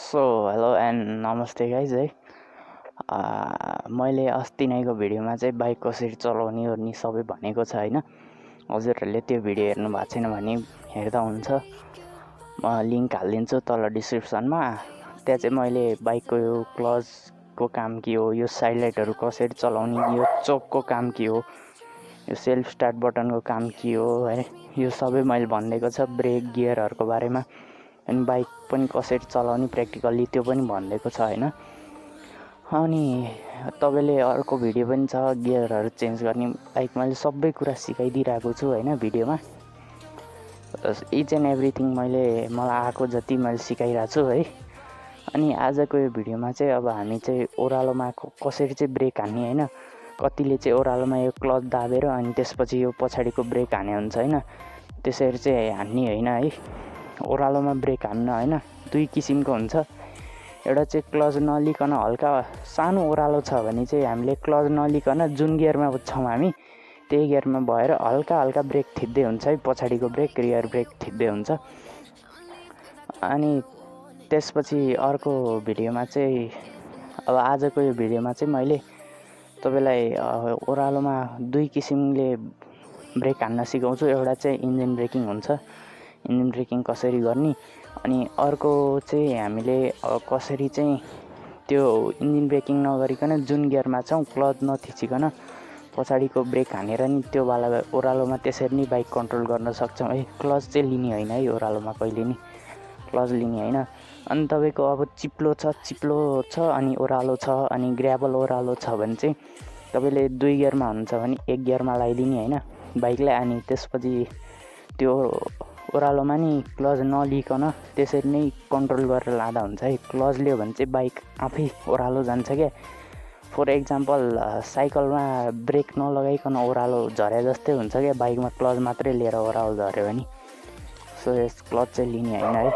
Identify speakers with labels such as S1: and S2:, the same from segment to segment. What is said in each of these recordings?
S1: So hello and नमस्ते guys है। मैले अस्ति नैको भिडियोमा चाहिँ बाइक कसरी चलाउने ओर्ने सबै भनेको छ होइन। हजुरहरूले त्यो भिडियो हेर्नु भएको छैन भने हेर्दा हुन्छ, म लिङ्क हालिदिन्छु तल डिस्क्रिप्सनमा। त्यहाँ चाहिँ मैले बाइकको यो क्लचको काम के हो, यो साइड लाइटहरू कसरी चलाउने, यो चोकको काम के हो, यो सेल्फ स्टार्ट बटनको काम के हो है, यो सबै मैले भनिदिएको छ। ब्रेक गियरहरूको बारेमा अनि बाइक पनि कसरी चलाउने प्र्याक्टिकल्ली त्यो पनि भनिदिएको छ होइन। अनि तपाईँले अर्को भिडियो पनि छ गियरहरू चेन्ज गर्ने, बाइक मैले सबै कुरा सिकाइदिइरहेको छु होइन भिडियोमा। इच एन्ड एभ्रिथिङ मलाई आएको जति मैले सिकाइरहेको छु है। अनि आजको यो भिडियोमा चाहिँ अब हामी चाहिँ ओह्रालोमा कसरी चाहिँ ब्रेक हान्ने होइन। कतिले चाहिँ ओह्रालोमा यो क्लच दाबेर अनि त्यसपछि यो पछाडिको ब्रेक हाने हुन्छ होइन, त्यसरी चाहिँ हान्ने होइन है। ओह्रालोमा ब्रेक हान्न होइन दुई किसिमको हुन्छ। एउटा चाहिँ क्लच नलिकन हल्का सानो ओह्रालो छ भने चाहिँ हामीले क्लच नलिकन जुन गियरमा छौँ हामी त्यही गियरमा भएर हल्का हल्का ब्रेक थिच्दै हुन्छ है, पछाडिको ब्रेक रियर ब्रेक थिच्दै हुन्छ। अनि त्यसपछि अर्को भिडियोमा चाहिँ अब आजको यो भिडियोमा चाहिँ मैले तपाईँलाई ओह्रालोमा दुई किसिमले ब्रेक हान्न सिकाउँछु। एउटा चाहिँ इन्जिन ब्रेकिङ हुन्छ, इन्जिन ब्रेकिङ कसरी गर्ने, अनि अर्को चाहिँ हामीले कसरी चाहिँ त्यो इन्जिन ब्रेकिङ नगरिकन जुन गियरमा छौँ क्लच नथिचिकन पछाडिको ब्रेक हानेर नि त्यो वाला ओह्रालोमा त्यसरी नै बाइक कन्ट्रोल गर्न सक्छौँ है। क्लच चाहिँ लिने होइन है ओह्रालोमा, कहिले नि क्लच लिने होइन। अनि तपाईँको अब चिप्लो छ अनि ओह्रालो छ अनि ग्र्याभल ओह्रालो छ भने चाहिँ तपाईँले दुई गियरमा हुनुहुन्छ भने एक गियरमा लगाइदिने होइन बाइकलाई। अनि त्यसपछि त्यो ओह्रालोमा नि क्लच नलिकन त्यसरी नै कन्ट्रोल गरेर लाँदा हुन्छ है। क्लच लियो भने चाहिँ बाइक आफै ओह्रालो जान्छ क्या। फर एक्जाम्पल साइकलमा ब्रेक नलगाइकन ओह्रालो झरे जस्तै हुन्छ क्या, बाइकमा क्लच मात्रै लिएर ओह्रालो झऱ्यो भने। सो यस क्लच चाहिँ लिने होइन है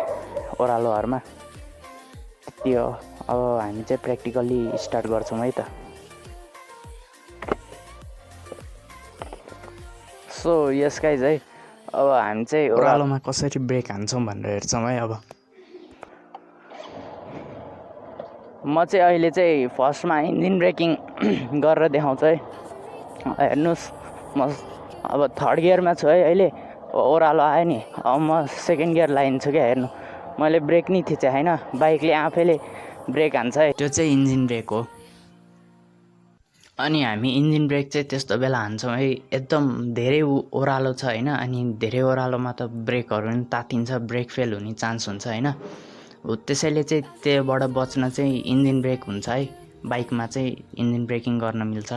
S1: ओह्रालोहरूमा। त्यति हो। अब हामी चाहिँ प्र्याक्टिकल्ली स्टार्ट गर्छौँ है त। सो यस गाइज है, अब हामी चाहिँ ओह्रालोमा कसरी ब्रेक हान्छौँ भनेर हेर्छौँ है। अब म चाहिँ अहिले चाहिँ फर्स्टमा इन्जिन ब्रेकिङ गरेर देखाउँछु है। हेर्नुहोस्, म अब थर्ड गियरमा छु है अहिले। ओह्रालो आयो नि, अब म सेकेन्ड गियर लगाइदिन्छु क्या। हेर्नु, मैले ब्रेक नि थिचेँ होइन, बाइकले आफैले ब्रेक हान्छ है। त्यो चाहिँ इन्जिन ब्रेक हो। अनि हामी इन्जिन ब्रेक चाहिँ त्यस्तो बेला हान्छौँ है एकदम धेरै ओह्रालो छ होइन। अनि धेरै ओह्रालोमा त ब्रेकहरू पनि तातिन्छ, ब्रेक फेल हुने चान्स हुन्छ होइन। हो त्यसैले चाहिँ त्योबाट बच्न चाहिँ इन्जिन ब्रेक हुन्छ है, बाइकमा चाहिँ इन्जिन ब्रेकिङ गर्न मिल्छ।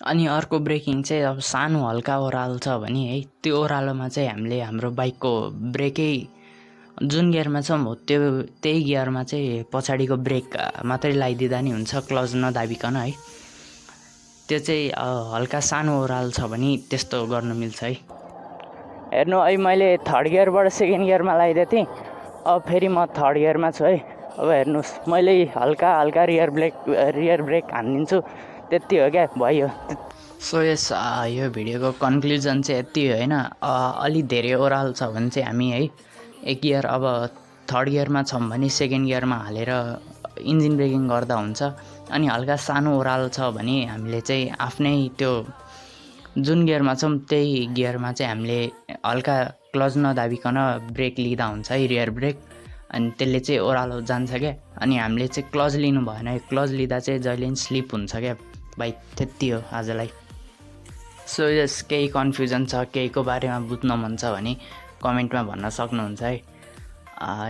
S1: अनि अर्को ब्रेकिङ चाहिँ अब सानो हल्का ओह्रालो छ भने है त्यो ओह्रालोमा चाहिँ हामीले हाम्रो बाइकको ब्रेकै जुन गियरमा छौँ हो त्यही गियरमा चाहिँ पछाडिको ब्रेक मात्रै लगाइदिँदा नि हुन्छ, क्लच नदाबिकन है। त्यो चाहिँ हल्का सानो ओह्रालो छ भने त्यस्तो गर्न मिल्छ है। हेर्नु, अहिले मैले थर्ड गियरबाट सेकेन्ड गियरमा लगाइदिएको थिएँ, अब फेरि म थर्ड गियरमा छु है। अब हेर्नुहोस्, मैले हल्का हल्का रियर ब्रेक हानिदिन्छु, त्यति हो क्या, भयो। सो यस यो भिडियोको कन्क्लुजन चाहिँ यति हो होइन। अलि धेरै ओह्रालो छ भने चाहिँ हामी है एक गियर, अब थर्ड गियरमा छौँ भने सेकेन्ड गियरमा हालेर इन्जिन ब्रेकिङ गर्दा हुन्छ। अनि हल्का सानो ओह्रालो छ भने हामीले चाहिँ आफ्नै त्यो जुन गियरमा छौँ त्यही गियरमा चाहिँ हामीले हल्का क्लच नदाबिकन ब्रेक लिँदा हुन्छ है, रियर ब्रेक। अनि त्यसले चाहिँ ओह्रालो जान्छ क्या। अनि हामीले चाहिँ क्लच लिनु भएन, क्लच लिँदा चाहिँ जहिले पनि स्लिप हुन्छ क्या बाइक। त्यति हो आजलाई। सो यस केही कन्फ्युजन छ, केहीको बारेमा बुझ्न मन छ भने कमेन्टमा भन्न सक्नुहुन्छ है।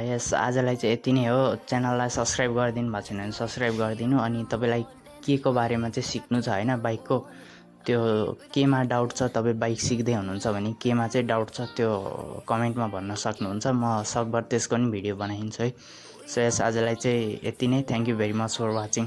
S1: यस आजलाई चाहिँ यति नै हो। च्यानललाई सब्सक्राइब गरिदिनु भएको छैन भने सब्सक्राइब गरिदिनु। अनि तपाईँलाई के को बारेमा चाहिँ सिक्नु छ होइन बाइकको, त्यो केमा डाउट छ, तपाईँ बाइक सिक्दै हुनुहुन्छ भने केमा चाहिँ डाउट छ त्यो कमेन्टमा भन्न सक्नुहुन्छ। म सकभर त्यसको नि भिडियो बनाइदिन्छु है। सो यस आजलाई चाहिँ यति नै। Thank you very much for watching.